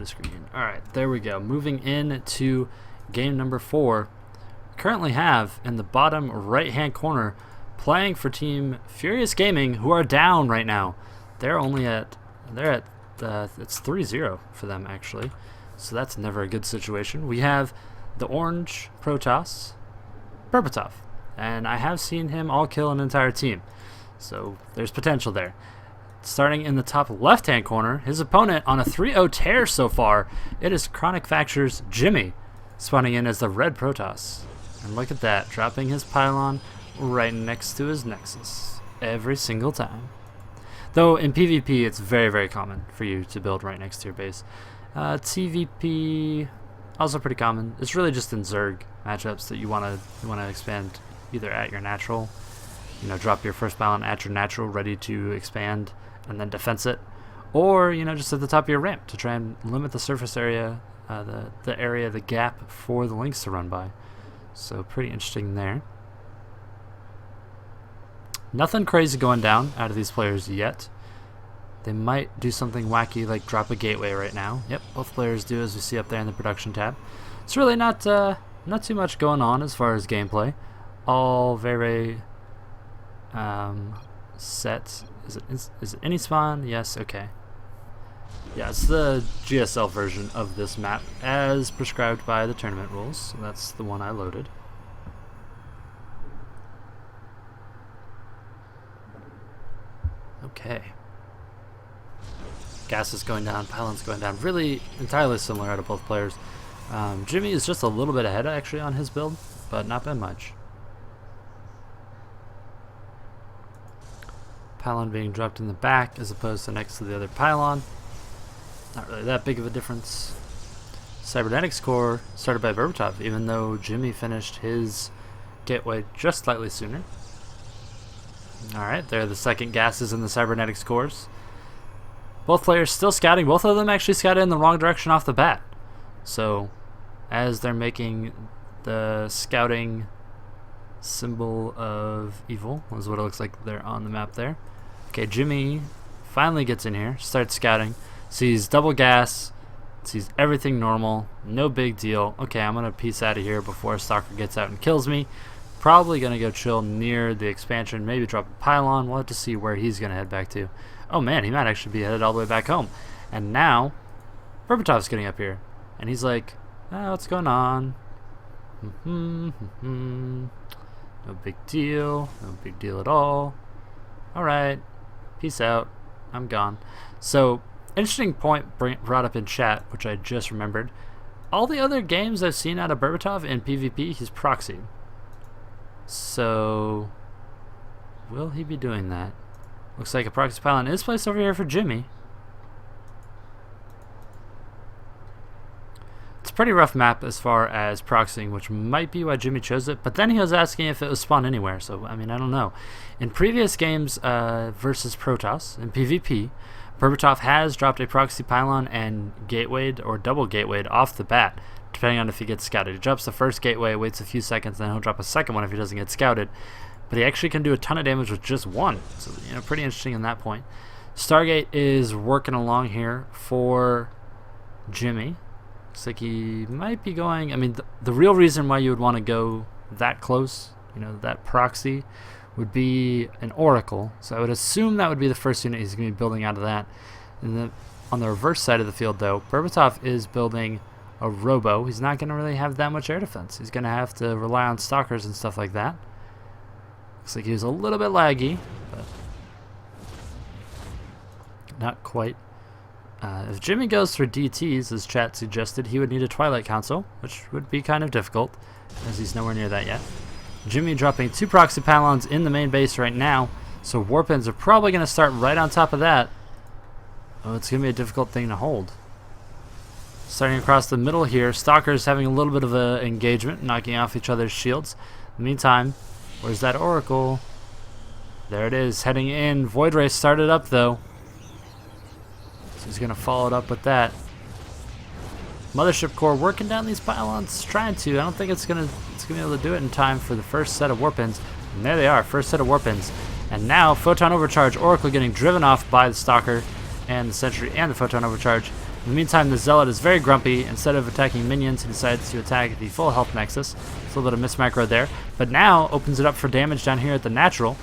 the screen. Alright, there we go. Moving into game number 4. Currently have in the bottom right hand corner playing for Team Furious Gaming, who are down right now. They're at it's 3-0 for them actually, so that's never a good situation. We have the orange Protoss, BerbATOV, and I have seen him all kill an entire team, so there's potential there. Starting in the top left hand corner, his opponent on a 3-0 tear so far, it is Chronic Facture's Jimmy, spawning in as the red Protoss. And look at that, dropping his pylon right next to his Nexus every single time. Though in PvP, it's very, very common for you to build right next to your base. TVP, also pretty common. It's really just in Zerg matchups that you want to expand either at your natural, drop your first pylon at your natural, ready to expand, and then defense it, or just at the top of your ramp to try and limit the surface area, the gap for the links to run by. So pretty interesting there. Nothing crazy going down out of these players yet. They might do something wacky like drop a gateway right now. Yep, both players do, as we see up there in the production tab. It's really not too much going on as far as gameplay. All very set. Is it any spawn? Yes. Okay. Yeah, it's the GSL version of this map as prescribed by the tournament rules. So that's the one I loaded. Okay. Gas is going down, pylon's going down. Really entirely similar out of both players. Jimmy is just a little bit ahead actually on his build, but not by much. Pylon being dropped in the back as opposed to next to the other pylon. Not really that big of a difference. Cybernetics core started by BerbATOV, even though Jimmy finished his gateway just slightly sooner. Alright, there are the second gases in the cybernetics cores. Both players still scouting. Both of them actually scouted in the wrong direction off the bat. So, as they're making the scouting symbol of evil, is what it looks like they're on the map there. Okay, Jimmy finally gets in here, starts scouting, sees double gas, sees everything normal, no big deal. Okay, I'm going to peace out of here before a stalker gets out and kills me. Probably going to go chill near the expansion, maybe drop a pylon. We'll have to see where he's going to head back to. Oh man, he might actually be headed all the way back home. And now, BerbATOV's getting up here. And he's like, what's going on? No big deal. No big deal at all. Alright, peace out. I'm gone. So, interesting point brought up in chat, which I just remembered. All the other games I've seen out of BerbATOV in PvP, he's proxied. So, will he be doing that? Looks like a proxy pylon is placed over here for Jimmy. It's a pretty rough map as far as proxying, which might be why Jimmy chose it. But then he was asking if it was spawned anywhere, so I mean, I don't know. In previous games versus Protoss, in PvP, BerbATOV has dropped a proxy pylon and gatewayed or double gatewayed off the bat, depending on if he gets scouted. He drops the first gateway, waits a few seconds, then he'll drop a second one if he doesn't get scouted. But he actually can do a ton of damage with just one. So, pretty interesting in that point. Stargate is working along here for Jimmy. Looks like he might be going... I mean, the real reason why you would want to go that close, that proxy, would be an Oracle. So I would assume that would be the first unit he's going to be building out of that. And on the reverse side of the field, though, BerbATOV is building a Robo. He's not going to really have that much air defense. He's going to have to rely on stalkers and stuff like that. Looks like he was a little bit laggy, but not quite. If Jimmy goes for DTs, as chat suggested, he would need a Twilight Council, which would be kind of difficult, as he's nowhere near that yet. Jimmy dropping 2 proxy pylons in the main base right now, so warpins are probably going to start right on top of that. Oh, it's going to be a difficult thing to hold. Starting across the middle here, Stalkers having a little bit of an engagement, knocking off each other's shields. In the meantime, where's that Oracle? There it is, heading in. Void Ray started up though. So he's going to follow it up with that. Mothership Core working down these pylons, trying to. I don't think it's gonna be able to do it in time for the first set of warpins. And there they are, first set of warpins. And now Photon Overcharge, Oracle getting driven off by the Stalker and the Sentry and the Photon Overcharge. In the meantime, the Zealot is very grumpy. Instead of attacking minions, he decides to attack the full health Nexus. It's a little bit of miss macro there. But now opens it up for damage down here at the natural.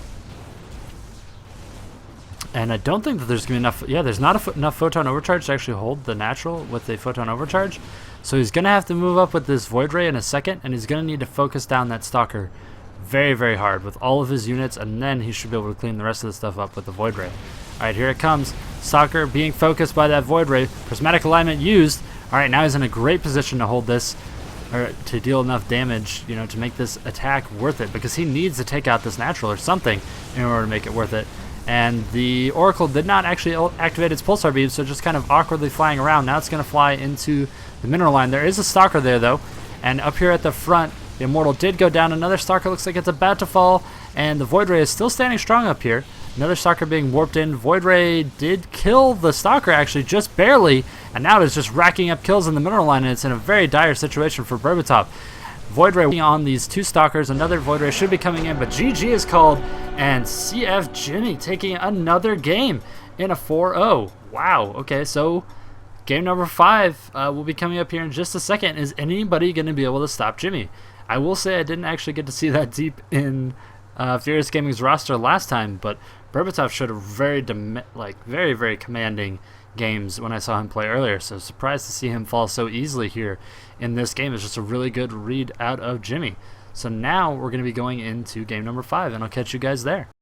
And I don't think that there's going to be enough... Yeah, there's not enough Photon Overcharge to actually hold the natural with the Photon Overcharge. So he's going to have to move up with this Void Ray in a second, and he's going to need to focus down that Stalker very, very hard with all of his units, and then he should be able to clean the rest of the stuff up with the Void Ray. Alright, here it comes. Stalker being focused by that Void Ray. Prismatic alignment used. Alright, now he's in a great position to hold this, or to deal enough damage, you know, to make this attack worth it, because he needs to take out this natural or something in order to make it worth it. And the Oracle did not actually activate its Pulsar Beam, so just kind of awkwardly flying around. Now it's going to fly into the mineral line. There is a Stalker there, though, and up here at the front, the Immortal did go down. Another Stalker looks like it's about to fall, and the Void Ray is still standing strong up here. Another Stalker being warped in. Void Ray did kill the Stalker, actually, just barely, and now it's just racking up kills in the mineral line, and it's in a very dire situation for BerbATOV. Void Ray on these two Stalkers. Another Void Ray should be coming in, but GG is called, and CF Jimmy taking another game in a 4-0. Wow, okay, so game number 5 will be coming up here in just a second. Is anybody going to be able to stop Jimmy? I will say I didn't actually get to see that deep in Furious Gaming's roster last time, but BerbATOV showed a very, very commanding games when I saw him play earlier, so surprised to see him fall so easily here in this game. It's just a really good read out of Jimmy. So now we're going to be going into game number 5, and I'll catch you guys there.